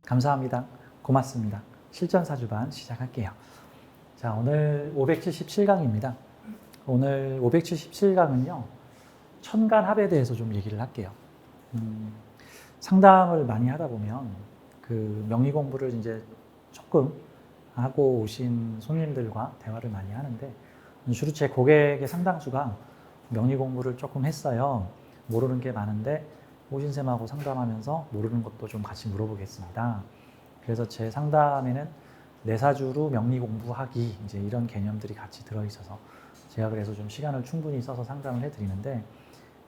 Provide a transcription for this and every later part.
감사합니다. 고맙습니다. 실전사주반 시작할게요. 자, 오늘 577강입니다. 오늘 577강은요, 천간합에 대해서 좀 얘기를 할게요. 상담을 많이 하다 보면 그 명리 공부를 이제 조금 하고 오신 손님들과 대화를 많이 하는데, 주로 제 고객의 상당수가 명리 공부를 조금 했어요. 모르는 게 많은데 오신쌤하고 상담하면서 모르는 것도 좀 같이 물어보겠습니다. 그래서 제 상담에는 내사주로 명리 공부하기, 이제 이런 개념들이 같이 들어있어서 제가 그래서 좀 시간을 충분히 써서 상담을 해드리는데,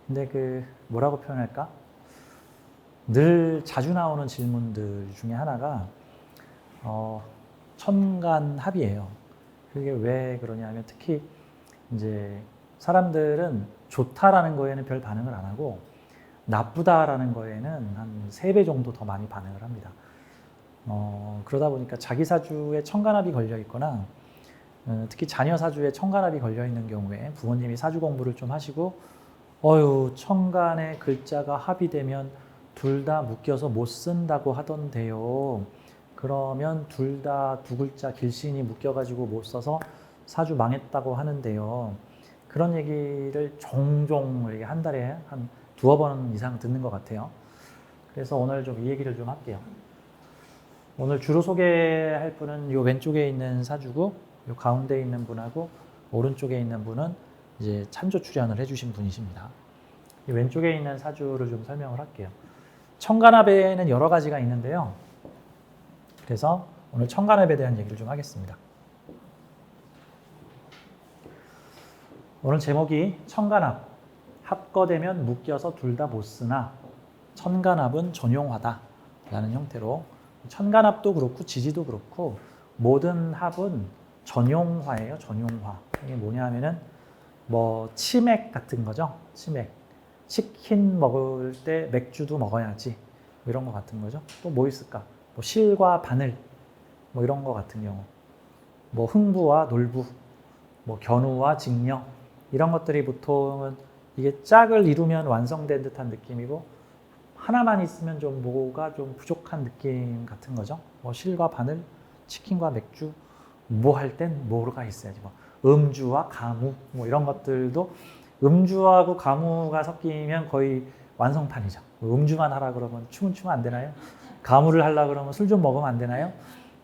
근데 그 뭐라고 표현할까? 늘 자주 나오는 질문들 중에 하나가 천간합이에요. 그게 왜 그러냐면, 특히 이제 사람들은 좋다라는 거에는 별 반응을 안 하고 나쁘다라는 거에는 한 3배 정도 더 많이 반응을 합니다. 그러다 보니까 자기 사주에 천간합이 걸려 있거나 특히 자녀 사주에 천간합이 걸려 있는 경우에 부모님이 사주 공부를 좀 하시고 천간에 글자가 합이 되면 둘 다 묶여서 못 쓴다고 하던데요. 그러면 둘 다 두 글자 길신이 묶여가지고 못 써서 사주 망했다고 하는데요. 그런 얘기를 종종 한 달에 한 2번 이상 듣는 것 같아요. 그래서 오늘 좀 이 얘기를 좀 할게요. 오늘 주로 소개할 분은 요 왼쪽에 있는 사주고, 요 가운데 있는 분하고 오른쪽에 있는 분은 이제 찬조 출연을 해주신 분이십니다. 이 왼쪽에 있는 사주를 좀 설명을 할게요. 천간합에는 여러 가지가 있는데요. 그래서 오늘 천간합에 대한 얘기를 좀 하겠습니다. 오늘 제목이 천간합, 합거되면 묶여서 둘 다 못 쓰나 천간합은 전용화다 라는 형태로, 천간합도 그렇고 지지도 그렇고 모든 합은 전용화예요. 전용화. 이게 뭐냐 하면은 뭐 치맥 같은 거죠. 치맥. 치킨 먹을 때 맥주도 먹어야지. 뭐 이런 거 같은 거죠. 또 뭐 있을까? 뭐 실과 바늘. 뭐 이런 거 같은 경우. 뭐 흥부와 놀부. 뭐 견우와 직녀. 이런 것들이 보통은 이게 짝을 이루면 완성된 듯한 느낌이고, 하나만 있으면 좀 뭐가 좀 부족한 느낌 같은 거죠. 뭐 실과 바늘, 치킨과 맥주, 뭐 할 땐 뭐가 있어야지. 뭐 음주와 가무, 뭐 이런 것들도 음주하고 가무가 섞이면 거의 완성판이죠. 음주만 하라 그러면 춤은 추면 안 되나요? 가무를 하려 그러면 술 좀 먹으면 안 되나요?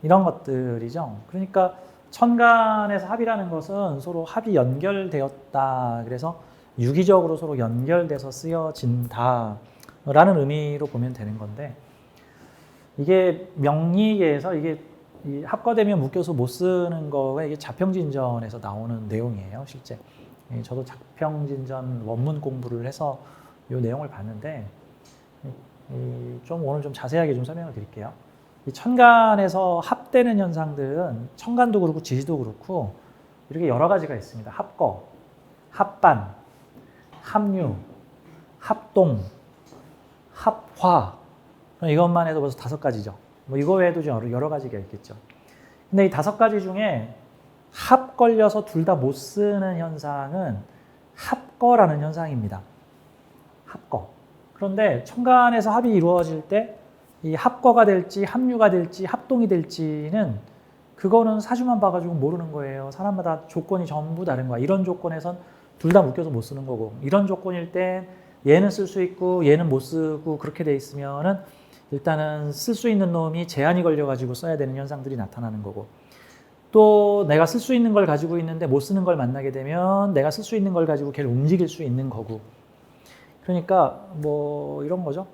이런 것들이죠. 그러니까 천간에서 합이라는 것은 서로 합이 연결되었다. 그래서 유기적으로 서로 연결돼서 쓰여진다 라는 의미로 보면 되는 건데, 이게 명리에서 이게 이 합거되면 묶여서 못 쓰는 거가 이게 자평진전에서 나오는 내용이에요, 실제. 저도 자평진전 원문 공부를 해서 이 내용을 봤는데, 좀 오늘 좀 자세하게 좀 설명을 드릴게요. 이 천간에서 합되는 현상들은 천간도 그렇고 지지도 그렇고 이렇게 여러 가지가 있습니다. 합거, 합반, 합류, 합동, 합화. 이것만 해도 벌써 5가지죠. 뭐 이거 외에도 좀 여러 가지가 있겠죠. 근데 이 5가지 중에 합 걸려서 둘 다 못 쓰는 현상은 합거라는 현상입니다. 합거. 그런데 천간에서 합이 이루어질 때 이 합거가 될지 합류가 될지 합동이 될지는 그거는 사주만 봐가지고 모르는 거예요. 사람마다 조건이 전부 다른 거야. 이런 조건에선 둘 다 묶여서 못 쓰는 거고, 이런 조건일 땐 얘는 쓸 수 있고 얘는 못 쓰고 그렇게 돼 있으면은 일단은 쓸 수 있는 놈이 제한이 걸려가지고 써야 되는 현상들이 나타나는 거고, 또 내가 쓸 수 있는 걸 가지고 있는데 못 쓰는 걸 만나게 되면 내가 쓸 수 있는 걸 가지고 걔를 움직일 수 있는 거고. 그러니까 뭐 이런 거죠.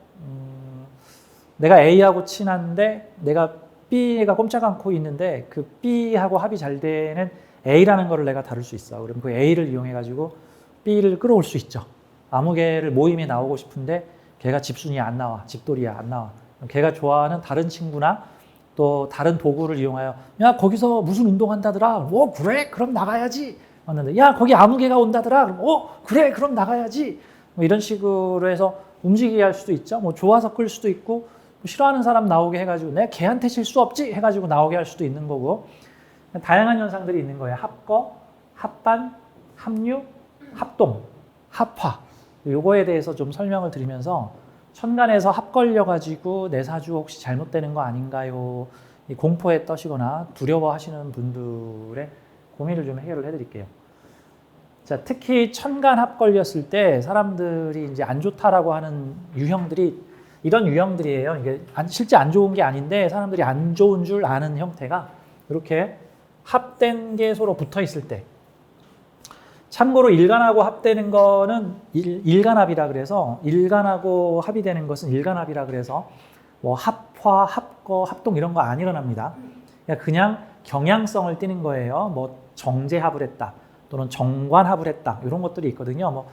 내가 A하고 친한데 내가 B가 꼼짝 않고 있는데 그 B하고 합이 잘 되는 A라는 거를 내가 다룰 수 있어. 그럼 그 A를 이용해 가지고 B를 끌어올 수 있죠. 아무 개를 모임에 나오고 싶은데 걔가 집순이야 안 나와, 집돌이야 안 나와. 걔가 좋아하는 다른 친구나 또 다른 도구를 이용하여, 야 거기서 무슨 운동한다더라. 그래 그럼 나가야지. 왔는데 야 거기 아무 개가 온다더라. 그래 그럼 나가야지. 뭐 이런 식으로 해서 움직이게 할 수도 있죠. 뭐 좋아서 끌 수도 있고, 싫어하는 사람 나오게 해가지고 내가 걔한테 질 수 없지 해가지고 나오게 할 수도 있는 거고, 다양한 현상들이 있는 거예요. 합거, 합반, 합류, 합동, 합화. 요거에 대해서 좀 설명을 드리면서 천간에서 합 걸려가지고 내 사주 혹시 잘못되는 거 아닌가요? 이 공포에 떠시거나 두려워하시는 분들의 고민을 좀 해결을 해드릴게요. 자, 특히 천간 합 걸렸을 때 사람들이 이제 안 좋다라고 하는 유형들이 이런 유형들이에요. 이게 실제 안 좋은 게 아닌데 사람들이 안 좋은 줄 아는 형태가 이렇게 합된 게 서로 붙어 있을 때. 참고로 일간하고 합되는 거는 일간합이라 그래서 일간하고 합이 되는 것은 일간합이라 그래서 뭐 합화, 합거, 합동 이런 거 안 일어납니다. 그냥 경향성을 띠는 거예요. 뭐 정제합을 했다 또는 정관합을 했다 이런 것들이 있거든요. 뭐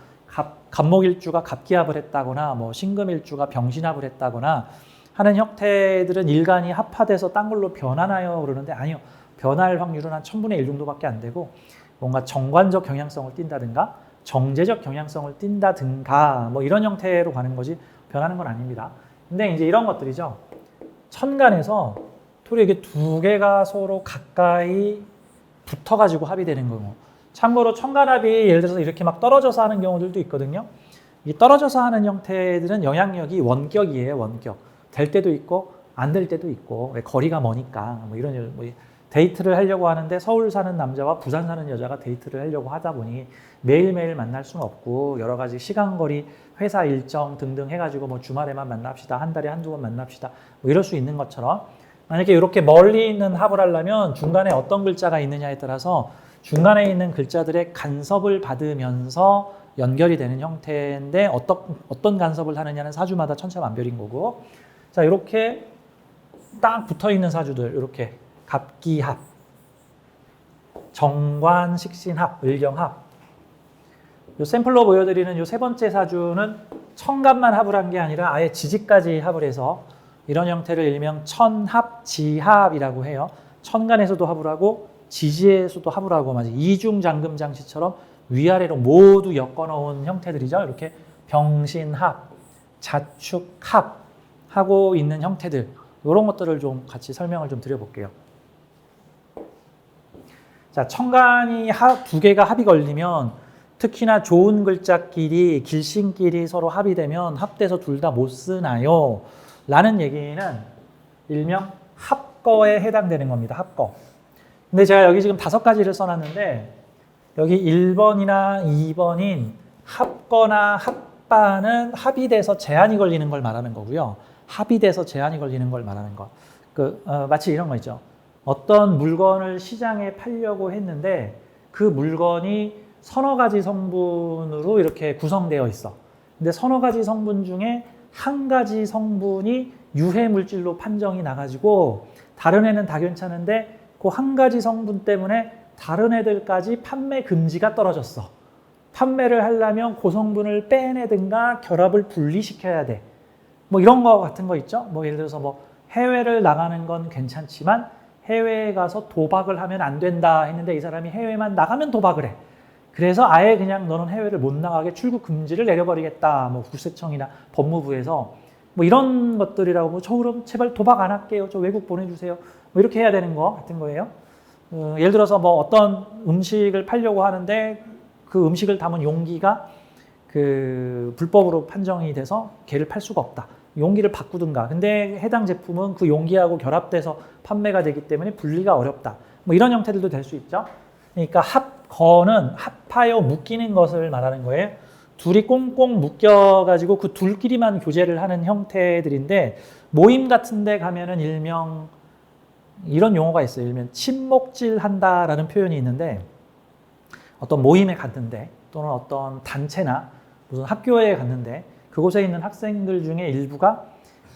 갑목일주가 갑기합을 했다거나 뭐 신금일주가 병신합을 했다거나 하는 형태들은 일간이 합화돼서 딴 걸로 변하나요? 그러는데 아니요. 변할 확률은 한 1000분의 1 정도밖에 안 되고 뭔가 정관적 경향성을 띈다든가 정제적 경향성을 띈다든가 뭐 이런 형태로 가는 거지 변하는 건 아닙니다. 근데 이제 이런 것들이죠. 천간에서 토리 이게 두 개가 서로 가까이 붙어가지고 합이 되는 거고 참고로 천간합이 예를 들어서 이렇게 막 떨어져서 하는 경우들도 있거든요. 이 떨어져서 하는 형태들은 영향력이 원격이에요. 원격. 될 때도 있고 안 될 때도 있고 왜 거리가 머니까 뭐 이런 뭐 데이트를 하려고 하는데 서울 사는 남자와 부산 사는 여자가 데이트를 하려고 하다 보니 매일매일 만날 수는 없고 여러 가지 시간, 거리, 회사 일정 등등 해가지고 뭐 주말에만 만납시다. 한 달에 한두 번 만납시다. 뭐 이럴 수 있는 것처럼 만약에 이렇게 멀리 있는 합을 하려면 중간에 어떤 글자가 있느냐에 따라서 중간에 있는 글자들의 간섭을 받으면서 연결이 되는 형태인데 어떤 간섭을 하느냐는 사주마다 천차만별인 거고 자 이렇게 딱 붙어있는 사주들 이렇게 갑기합, 정관, 식신합, 을경합 요 샘플로 보여드리는 요 세 번째 사주는 천간만 합을 한 게 아니라 아예 지지까지 합을 해서 이런 형태를 일명 천합, 지합이라고 해요. 천간에서도 합을 하고 지지에서도 합을 하고 마치 이중잠금 장치처럼 위아래로 모두 엮어놓은 형태들이죠. 이렇게 병신합, 자축합 하고 있는 형태들 이런 것들을 좀 같이 설명을 좀 드려볼게요. 자, 천간이 두 개가 합이 걸리면 특히나 좋은 글자끼리 길신끼리 서로 합이 되면 합돼서 둘 다 못 쓰나요? 라는 얘기는 일명 합거에 해당되는 겁니다. 합거. 근데 제가 여기 지금 5가지를 써놨는데 여기 1번이나 2번인 합거나 합반은 합이 돼서 제한이 걸리는 걸 말하는 거고요. 합이 돼서 제한이 걸리는 걸 말하는 거. 마치 이런 거 있죠. 어떤 물건을 시장에 팔려고 했는데 그 물건이 서너 가지 성분으로 이렇게 구성되어 있어. 근데 서너 가지 성분 중에 한 가지 성분이 유해 물질로 판정이 나가지고 다른 애는 다 괜찮은데 그 한 가지 성분 때문에 다른 애들까지 판매 금지가 떨어졌어. 판매를 하려면 그 성분을 빼내든가 결합을 분리시켜야 돼. 뭐 이런 거 같은 거 있죠. 뭐 예를 들어서 뭐 해외를 나가는 건 괜찮지만 해외에 가서 도박을 하면 안 된다 했는데 이 사람이 해외만 나가면 도박을 해. 그래서 아예 그냥 너는 해외를 못 나가게 출국 금지를 내려버리겠다. 뭐 국세청이나 법무부에서 뭐 이런 것들이라고 뭐 저 그럼 제발 도박 안 할게요. 저 외국 보내주세요. 뭐 이렇게 해야 되는 거 같은 거예요. 예를 들어서 뭐 어떤 음식을 팔려고 하는데 그 음식을 담은 용기가 그 불법으로 판정이 돼서 걔를 팔 수가 없다. 용기를 바꾸든가. 근데 해당 제품은 그 용기하고 결합돼서 판매가 되기 때문에 분리가 어렵다. 뭐 이런 형태들도 될 수 있죠. 그러니까 합거는 합하여 묶이는 것을 말하는 거예요. 둘이 꽁꽁 묶여가지고 그 둘끼리만 교제를 하는 형태들인데 모임 같은 데 가면은 일명 이런 용어가 있어요. 일명 친목질한다라는 표현이 있는데 어떤 모임에 갔는데 또는 어떤 단체나 무슨 학교에 갔는데 그곳에 있는 학생들 중에 일부가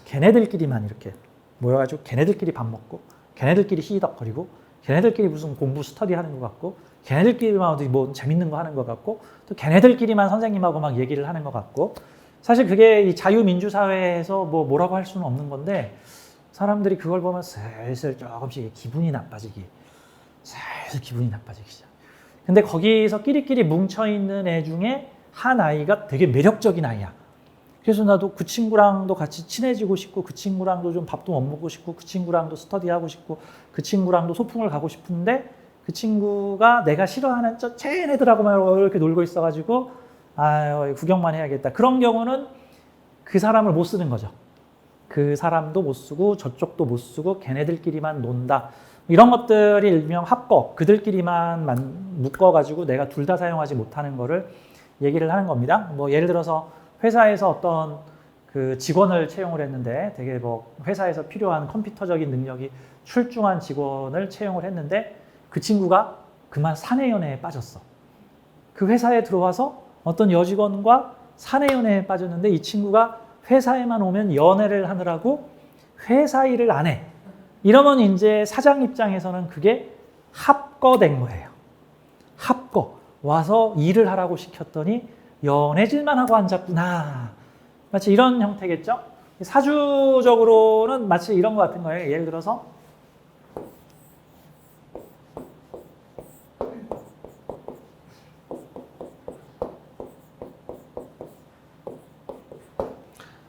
걔네들끼리만 이렇게 모여가지고 걔네들끼리 밥 먹고 걔네들끼리 희덕거리고 걔네들끼리 무슨 공부 스터디 하는 것 같고 걔네들끼리만 어디 뭐 재밌는 거 하는 것 같고 또 걔네들끼리만 선생님하고 막 얘기를 하는 것 같고 사실 그게 이 자유민주사회에서 뭐라고 할 수는 없는 건데 사람들이 그걸 보면 슬슬 조금씩 기분이 나빠지기 시작. 근데 거기서 끼리끼리 뭉쳐있는 애 중에 한 아이가 되게 매력적인 아이야. 그래서 나도 그 친구랑도 같이 친해지고 싶고 그 친구랑도 좀 밥도 먹고 싶고 그 친구랑도 스터디하고 싶고 그 친구랑도 소풍을 가고 싶은데 그 그 친구가 내가 싫어하는 쟤네들하고만 이렇게 놀고 있어가지고 아유 구경만 해야겠다. 그런 경우는 그 사람을 못 쓰는 거죠. 그 사람도 못 쓰고 저쪽도 못 쓰고 걔네들끼리만 논다. 이런 것들이 일명 합거, 그들끼리만 묶어가지고 내가 둘 다 사용하지 못하는 거를 얘기를 하는 겁니다. 뭐 예를 들어서 회사에서 어떤 그 직원을 채용을 했는데 되게 뭐 회사에서 필요한 컴퓨터적인 능력이 출중한 직원을 채용을 했는데 그 친구가 그만 사내연애에 빠졌어. 그 회사에 들어와서 어떤 여직원과 사내연애에 빠졌는데 이 친구가 회사에만 오면 연애를 하느라고 회사 일을 안 해. 이러면 이제 사장 입장에서는 그게 합거된 거예요. 합거. 와서 일을 하라고 시켰더니 연애질만 하고 앉았구나. 마치 이런 형태겠죠? 사주적으로는 마치 이런 것 같은 거예요. 예를 들어서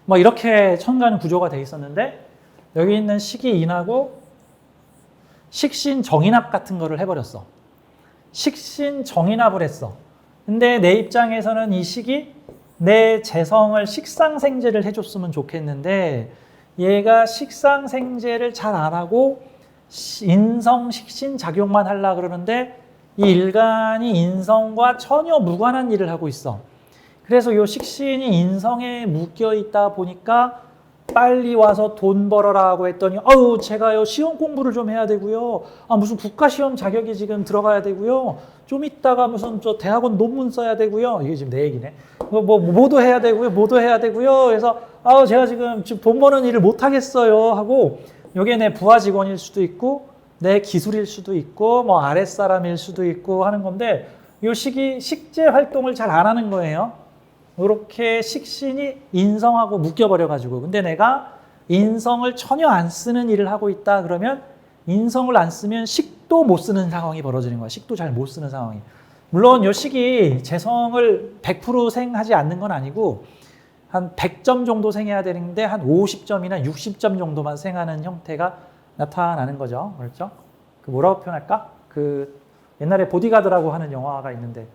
뭐 이렇게 천간 구조가 돼 있었는데 여기 있는 식이인하고 식신정인합 같은 거를 해버렸어. 식신정인합을 했어. 근데 내 입장에서는 이 식이 내 재성을 식상생재를 해줬으면 좋겠는데 얘가 식상생재를 잘 안 하고 인성식신 작용만 하려고 그러는데 이 일간이 인성과 전혀 무관한 일을 하고 있어. 그래서 이 식신이 인성에 묶여 있다 보니까 빨리 와서 돈 벌어라고 했더니 아우 제가요 시험 공부를 좀 해야 되고요. 아 무슨 국가시험 자격이 지금 들어가야 되고요. 좀 있다가 무슨 저 대학원 논문 써야 되고요. 이게 지금 내 얘기네. 뭐도 해야 되고요. 뭐도 해야 되고요. 그래서 아우 제가 지금 돈 버는 일을 못 하겠어요 하고 이게 내 부하 직원일 수도 있고 내 기술일 수도 있고 뭐 아랫사람일 수도 있고 하는 건데 이 식이 식재 활동을 잘 안 하는 거예요. 이렇게 식신이 인성하고 묶여버려가지고 근데 내가 인성을 전혀 안 쓰는 일을 하고 있다 그러면 인성을 안 쓰면 식도 못 쓰는 상황이 벌어지는 거야. 식도 잘 못 쓰는 상황이. 물론 이 식이 재성을 100% 생하지 않는 건 아니고 한 100점 정도 생해야 되는데 한 50점이나 60점 정도만 생하는 형태가 나타나는 거죠. 그렇죠? 그 뭐라고 표현할까? 그 옛날에 보디가드라고 하는 영화가 있는데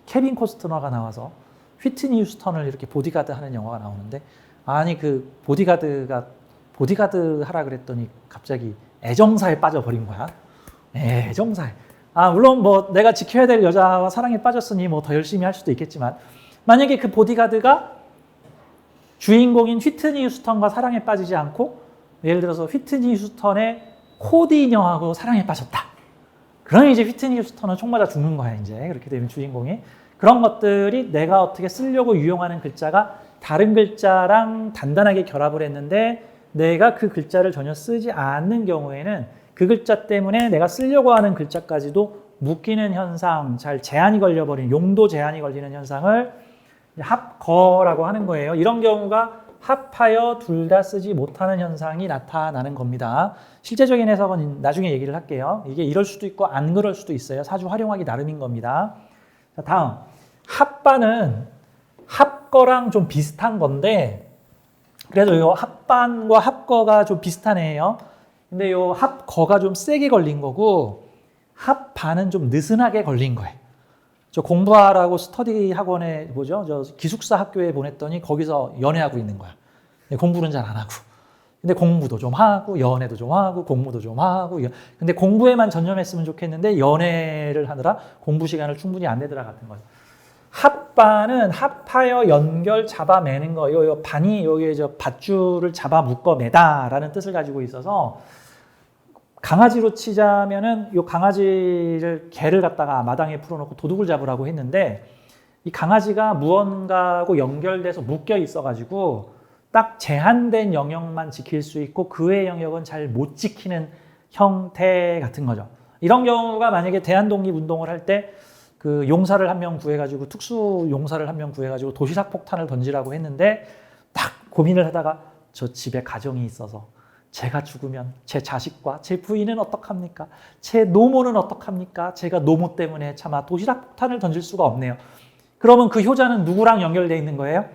케빈 코스트너가 나와서 휘트니 휴스턴을 이렇게 보디가드 하는 영화가 나오는데 아니 그 보디가드가 보디가드 하라 그랬더니 갑자기 애정사에 빠져버린 거야. 애정사에. 아 물론 뭐 내가 지켜야 될 여자와 사랑에 빠졌으니 뭐 더 열심히 할 수도 있겠지만 만약에 그 보디가드가 주인공인 휘트니 휴스턴과 사랑에 빠지지 않고 예를 들어서 휘트니 휴스턴의 코디 인형하고 사랑에 빠졌다. 그러면 이제 휘트니 휴스턴은 총 맞아 죽는 거야 이제 그렇게 되면 주인공이. 그런 것들이 내가 어떻게 쓰려고 유용하는 글자가 다른 글자랑 단단하게 결합을 했는데 내가 그 글자를 전혀 쓰지 않는 경우에는 그 글자 때문에 내가 쓰려고 하는 글자까지도 묶이는 현상, 잘 제한이 걸려버리는 용도 제한이 걸리는 현상을 합거라고 하는 거예요. 이런 경우가 합하여 둘 다 쓰지 못하는 현상이 나타나는 겁니다. 실제적인 해석은 나중에 얘기를 할게요. 이게 이럴 수도 있고 안 그럴 수도 있어요. 사주 활용하기 나름인 겁니다. 자, 다음 합반은 합거랑 좀 비슷한 건데 그래도 이 합반과 합거가 좀 비슷하네요. 근데 이 합거가 좀 세게 걸린 거고 합반은 좀 느슨하게 걸린 거예요. 저 공부하라고 스터디 학원에 뭐죠? 저 기숙사 학교에 보냈더니 거기서 연애하고 있는 거야. 공부는 잘 안 하고. 근데 공부도 좀 하고 연애도 좀 하고 공부도 좀 하고 근데 공부에만 전념했으면 좋겠는데 연애를 하느라 공부 시간을 충분히 안 내더라 같은 거죠. 합반은 합하여 연결 잡아매는 거. 요 반이 여기에 저 밧줄을 잡아 묶어 매다라는 뜻을 가지고 있어서 강아지로 치자면은 요 강아지를 개를 갖다가 마당에 풀어놓고 도둑을 잡으라고 했는데 이 강아지가 무언가하고 연결돼서 묶여 있어가지고 딱 제한된 영역만 지킬 수 있고 그 외의 영역은 잘 못 지키는 형태 같은 거죠. 이런 경우가 만약에 대한독립운동을 할 때 그 용사를 한 명 구해가지고 특수 용사를 한 명 구해가지고 도시락 폭탄을 던지라고 했는데 딱 고민을 하다가 저 집에 가정이 있어서 제가 죽으면 제 자식과 제 부인은 어떡합니까? 제 노모는 어떡합니까? 제가 노모 때문에 차마 도시락 폭탄을 던질 수가 없네요. 그러면 그 효자는 누구랑 연결되어 있는 거예요?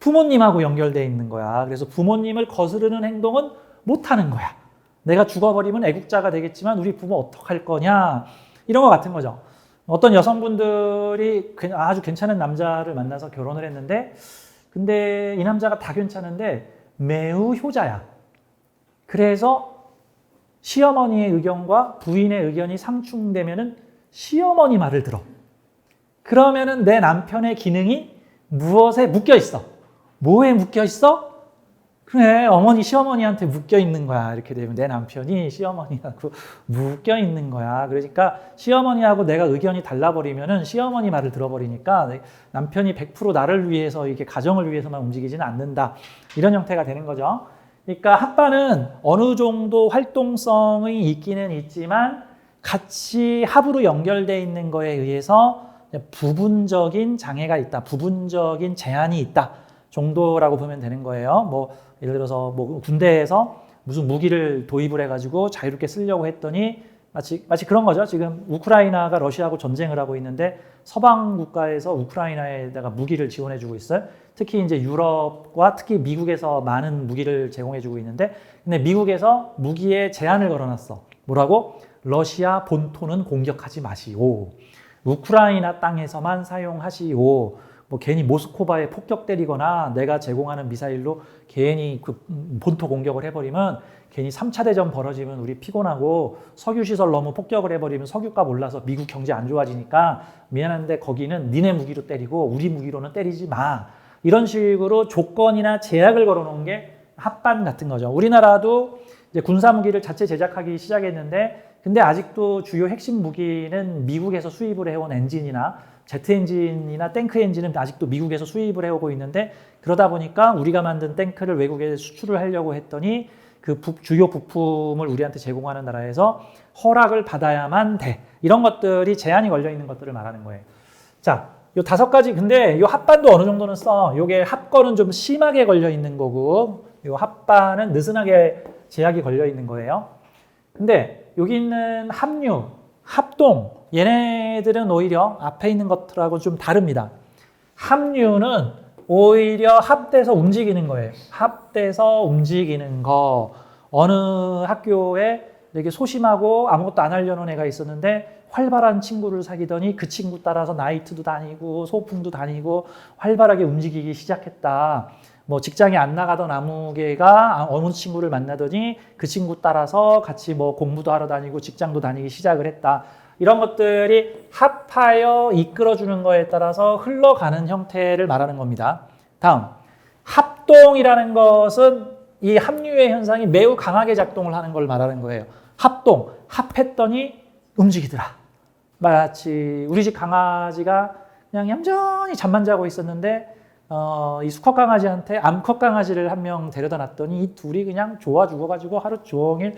부모님하고 연결되어 있는 거야. 그래서 부모님을 거스르는 행동은 못하는 거야. 내가 죽어버리면 애국자가 되겠지만 우리 부모 어떡할 거냐? 이런 거 같은 거죠. 어떤 여성분들이 아주 괜찮은 남자를 만나서 결혼을 했는데 근데 이 남자가 다 괜찮은데 매우 효자야. 그래서 시어머니의 의견과 부인의 의견이 상충되면은 시어머니 말을 들어. 그러면은 내 남편의 기능이 무엇에 묶여 있어? 뭐에 묶여 있어? 그래, 어머니, 시어머니한테 묶여 있는 거야. 이렇게 되면 내 남편이 시어머니하고 묶여 있는 거야. 그러니까 시어머니하고 내가 의견이 달라버리면은 시어머니 말을 들어버리니까 남편이 100% 나를 위해서 이렇게 가정을 위해서만 움직이지는 않는다. 이런 형태가 되는 거죠. 그러니까 합반은 어느 정도 활동성이 있기는 있지만 같이 합으로 연결되어 있는 거에 의해서 부분적인 장애가 있다. 부분적인 제한이 있다. 정도라고 보면 되는 거예요. 뭐 예를 들어서 뭐 군대에서 무슨 무기를 도입을 해가지고 자유롭게 쓰려고 했더니 마치 그런 거죠. 지금 우크라이나가 러시아하고 전쟁을 하고 있는데 서방 국가에서 우크라이나에다가 무기를 지원해주고 있어요. 특히 이제 유럽과 특히 미국에서 많은 무기를 제공해주고 있는데 근데 미국에서 무기에 제한을 걸어놨어. 뭐라고? 러시아 본토는 공격하지 마시오. 우크라이나 땅에서만 사용하시오. 뭐 괜히 모스크바에 폭격 때리거나 내가 제공하는 미사일로 괜히 그 본토 공격을 해버리면 괜히 3차 대전 벌어지면 우리 피곤하고 석유시설 너무 폭격을 해버리면 석유값 올라서 미국 경제 안 좋아지니까 미안한데 거기는 니네 무기로 때리고 우리 무기로는 때리지 마. 이런 식으로 조건이나 제약을 걸어놓은 게 합반 같은 거죠. 우리나라도 이제 군사무기를 자체 제작하기 시작했는데 근데 아직도 주요 핵심 무기는 미국에서 수입을 해온 엔진이나 제트 엔진이나 탱크 엔진은 아직도 미국에서 수입을 해오고 있는데 그러다 보니까 우리가 만든 탱크를 외국에 수출을 하려고 했더니 그 주요 부품을 우리한테 제공하는 나라에서 허락을 받아야만 돼. 이런 것들이 제한이 걸려 있는 것들을 말하는 거예요. 자, 요 5가지 근데 요 합반도 어느 정도는 써. 요게 합건은 좀 심하게 걸려 있는 거고 요 합반은 느슨하게 제약이 걸려 있는 거예요. 근데 여기 있는 합류, 합동 얘네들은 오히려 앞에 있는 것들하고 좀 다릅니다. 합류는 오히려 합돼서 움직이는 거예요. 합돼서 움직이는 거. 어느 학교에 되게 소심하고 아무것도 안 하려는 애가 있었는데 활발한 친구를 사귀더니 그 친구 따라서 나이트도 다니고 소풍도 다니고 활발하게 움직이기 시작했다. 뭐 직장에 안 나가던 아무개가 어느 친구를 만나더니 그 친구 따라서 같이 뭐 공부도 하러 다니고 직장도 다니기 시작을 했다. 이런 것들이 합하여 이끌어주는 거에 따라서 흘러가는 형태를 말하는 겁니다. 다음, 합동이라는 것은 이 합류의 현상이 매우 강하게 작동을 하는 걸 말하는 거예요. 합동, 합했더니 움직이더라. 마치 우리 집 강아지가 그냥 얌전히 잠만 자고 있었는데 이 수컷 강아지한테 암컷 강아지를 한 명 데려다 놨더니 이 둘이 그냥 좋아 죽어가지고 하루 종일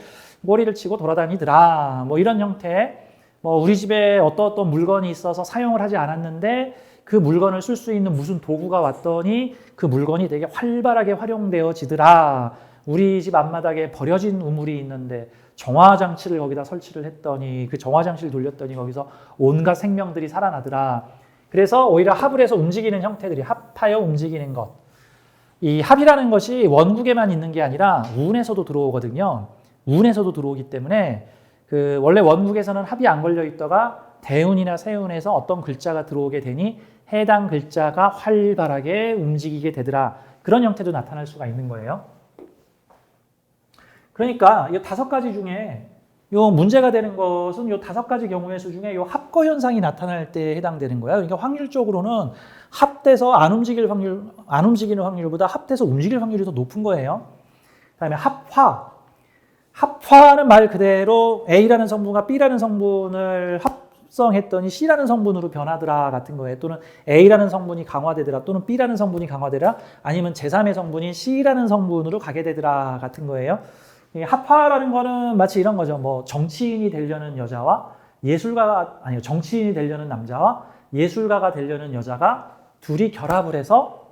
꼬리를 치고 돌아다니더라. 뭐 이런 형태. 뭐 우리 집에 어떤 물건이 있어서 사용을 하지 않았는데 그 물건을 쓸 수 있는 무슨 도구가 왔더니 그 물건이 되게 활발하게 활용되어지더라. 우리 집 앞마당에 버려진 우물이 있는데 정화장치를 거기다 설치를 했더니 그 정화장치를 돌렸더니 거기서 온갖 생명들이 살아나더라. 그래서 오히려 합을 해서 움직이는 형태들이 합하여 움직이는 것. 이 합이라는 것이 원국에만 있는 게 아니라 운에서도 들어오거든요. 운에서도 들어오기 때문에 그 원래 원국에서는 합이 안 걸려 있다가 대운이나 세운에서 어떤 글자가 들어오게 되니 해당 글자가 활발하게 움직이게 되더라. 그런 형태도 나타날 수가 있는 거예요. 그러니까 이 5가지 중에 요 문제가 되는 것은 요 5가지 경우의 수 중에 요 합거 현상이 나타날 때 해당되는 거예요. 그러니까 확률적으로는 합돼서 안 움직이는 확률보다 합돼서 움직일 확률이 더 높은 거예요. 그다음에 합화. 합화는 말 그대로 A라는 성분과 B라는 성분을 합성했더니 C라는 성분으로 변하더라 같은 거예요. 또는 A라는 성분이 강화되더라. 또는 B라는 성분이 강화되더라. 아니면 제3의 성분이 C라는 성분으로 가게 되더라 같은 거예요. 합화라는 거는 마치 이런 거죠. 뭐 정치인이 되려는 여자와 정치인이 되려는 남자와 예술가가 되려는 여자가 둘이 결합을 해서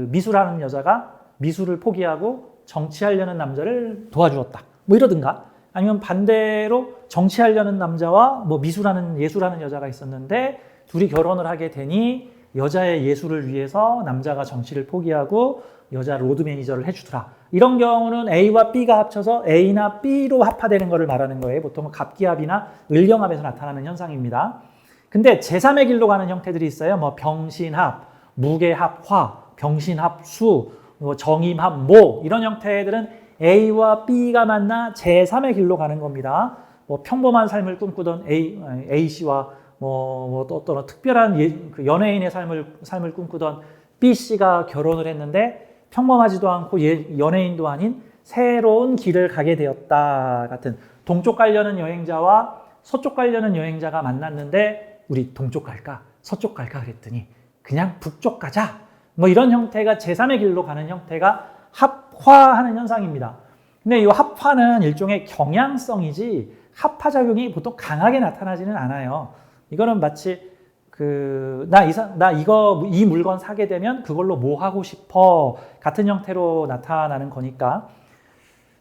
미술하는 여자가 미술을 포기하고 정치하려는 남자를 도와주었다. 뭐 이러든가. 아니면 반대로 정치하려는 남자와 뭐 예술하는 여자가 있었는데 둘이 결혼을 하게 되니 여자의 예술을 위해서 남자가 정치를 포기하고 여자 로드 매니저를 해주더라. 이런 경우는 A와 B가 합쳐서 A나 B로 합화되는 것을 말하는 거예요. 보통은 갑기합이나 을경합에서 나타나는 현상입니다. 근데 제3의 길로 가는 형태들이 있어요. 뭐 병신합, 무게합화, 병신합수, 뭐 정임합, 모 이런 형태들은 A와 B가 만나 제3의 길로 가는 겁니다. 뭐 평범한 삶을 꿈꾸던 A 씨와 뭐 어떤 특별한 그 연예인의 삶을 꿈꾸던 B 씨가 결혼을 했는데 평범하지도 않고 연예인도 아닌 새로운 길을 가게 되었다 같은 동쪽 가려는 여행자와 서쪽 가려는 여행자가 만났는데 우리 동쪽 갈까? 서쪽 갈까? 그랬더니 그냥 북쪽 가자. 뭐 이런 형태가 제3의 길로 가는 형태가 합화하는 현상입니다. 근데 이 합화는 일종의 경향성이지 합화작용이 보통 강하게 나타나지는 않아요. 이거는 마치 이 물건 사게 되면 그걸로 뭐 하고 싶어 같은 형태로 나타나는 거니까.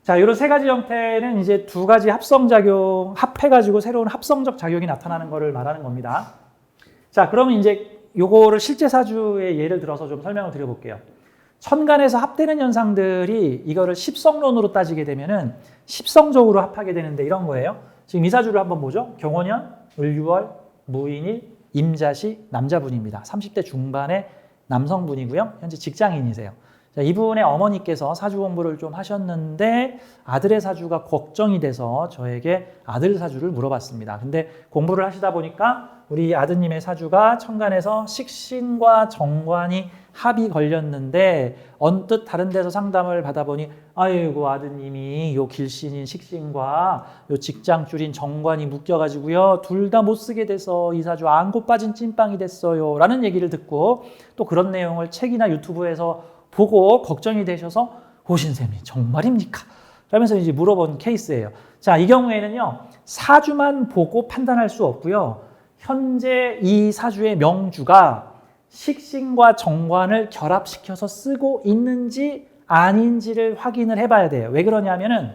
자, 이런 세 가지 형태는 이제 두 가지 합성작용, 합해가지고 새로운 합성적 작용이 나타나는 것을 말하는 겁니다. 자, 그러면 이제 요거를 실제 사주의 예를 들어서 좀 설명을 드려볼게요. 천간에서 합되는 현상들이 이거를 십성론으로 따지게 되면은 십성적으로 합하게 되는데 이런 거예요. 지금 이 사주를 한번 보죠. 경원년, 을유월, 무인일, 임자시 남자분입니다. 30대 중반의 남성분이고요. 현재 직장인이세요. 자, 이분의 어머니께서 사주 공부를 좀 하셨는데 아들의 사주가 걱정이 돼서 저에게 아들 사주를 물어봤습니다. 근데 공부를 하시다 보니까 우리 아드님의 사주가 천간에서 식신과 정관이 합이 걸렸는데 언뜻 다른 데서 상담을 받아보니 아이고 아드님이 요 길신인 식신과 요 직장줄인 정관이 묶여가지고요 둘 다 못 쓰게 돼서 이 사주 안고 빠진 찐빵이 됐어요 라는 얘기를 듣고 또 그런 내용을 책이나 유튜브에서 보고 걱정이 되셔서 호신쌤이 정말입니까? 라면서 이제 물어본 케이스예요. 자, 이 경우에는요 사주만 보고 판단할 수 없고요 현재 이 사주의 명주가 식신과 정관을 결합시켜서 쓰고 있는지 아닌지를 확인을 해봐야 돼요. 왜 그러냐면은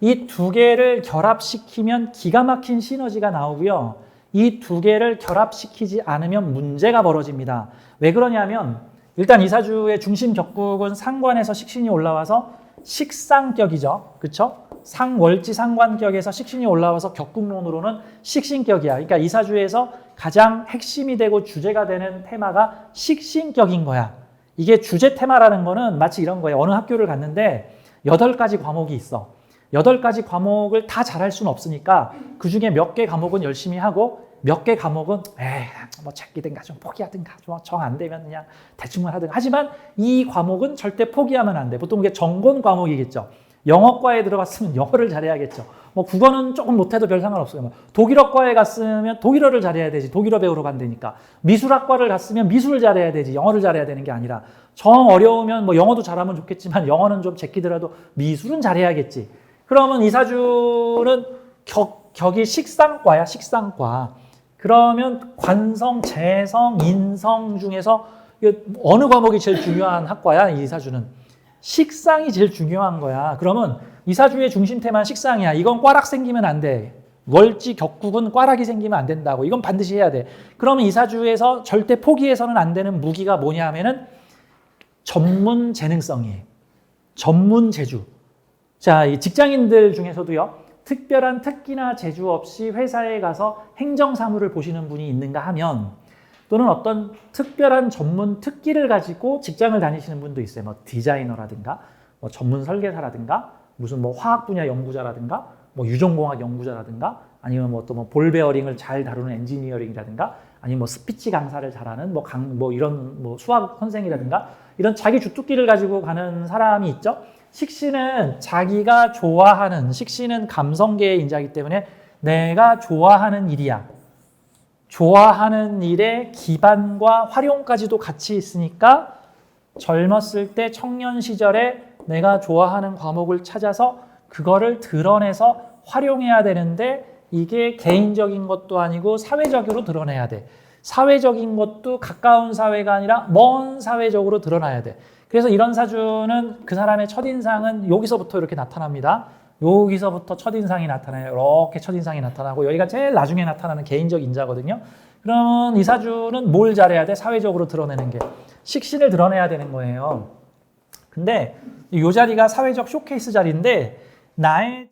이 두 개를 결합시키면 기가 막힌 시너지가 나오고요. 이 두 개를 결합시키지 않으면 문제가 벌어집니다. 왜 그러냐면 일단 이 사주의 중심 격국은 상관에서 식신이 올라와서 식상격이죠. 그렇죠? 상월지 상관격에서 식신이 올라와서 격국론으로는 식신격이야. 그러니까 이 사주에서 가장 핵심이 되고 주제가 되는 테마가 식신격인 거야. 이게 주제 테마라는 거는 마치 이런 거예요. 어느 학교를 갔는데 8가지 과목이 있어. 8가지 과목을 다 잘할 수는 없으니까 그중에 몇 개 과목은 열심히 하고 몇 개 과목은 뭐 제끼든가 좀 포기하든가 정 안 되면 그냥 대충만 하든가. 하지만 이 과목은 절대 포기하면 안 돼. 보통 이게 전공 과목이겠죠. 영어과에 들어갔으면 영어를 잘해야겠죠. 뭐 국어는 조금 못해도 별 상관없어요. 독일어과에 갔으면 독일어를 잘해야 되지. 독일어 배우러 간다니까. 미술학과를 갔으면 미술을 잘해야 되지. 영어를 잘해야 되는 게 아니라 정 어려우면 뭐 영어도 잘하면 좋겠지만 영어는 좀 제끼더라도 미술은 잘해야겠지. 그러면 이 사주는 격이 식상과야. 식상과. 그러면 관성, 재성, 인성 중에서 어느 과목이 제일 중요한 학과야? 이 사주는. 식상이 제일 중요한 거야. 그러면 이 사주의 중심 테마는 식상이야. 이건 꽈락 생기면 안 돼. 월지 격국은 꽈락이 생기면 안 된다고. 이건 반드시 해야 돼. 그러면 이 사주에서 절대 포기해서는 안 되는 무기가 뭐냐 하면은 전문 재능성이에요. 전문 재주. 자, 이 직장인들 중에서도요. 특별한 특기나 재주 없이 회사에 가서 행정사무를 보시는 분이 있는가 하면 또는 어떤 특별한 전문 특기를 가지고 직장을 다니시는 분도 있어요. 뭐 디자이너라든가, 뭐 전문 설계사라든가, 무슨 뭐 화학 분야 연구자라든가, 뭐 유전공학 연구자라든가, 아니면 뭐 또 뭐 볼 베어링을 잘 다루는 엔지니어링이라든가, 아니면 뭐 스피치 강사를 잘하는 뭐 이런 뭐 수학 선생이라든가 이런 자기 주특기를 가지고 가는 사람이 있죠. 식신은 자기가 좋아하는, 식신은 감성계의 인자이기 때문에 내가 좋아하는 일이야. 좋아하는 일의 기반과 활용까지도 같이 있으니까 젊었을 때 청년 시절에 내가 좋아하는 과목을 찾아서 그거를 드러내서 활용해야 되는데 이게 개인적인 것도 아니고 사회적으로 드러내야 돼. 사회적인 것도 가까운 사회가 아니라 먼 사회적으로 드러나야 돼. 그래서 이런 사주는 그 사람의 첫인상은 여기서부터 이렇게 나타납니다. 여기서부터 첫인상이 나타나요. 이렇게 첫인상이 나타나고 여기가 제일 나중에 나타나는 개인적 인자거든요. 그러면 이 사주는 뭘 잘해야 돼? 사회적으로 드러내는 게. 식신을 드러내야 되는 거예요. 근데 이 자리가 사회적 쇼케이스 자리인데 나의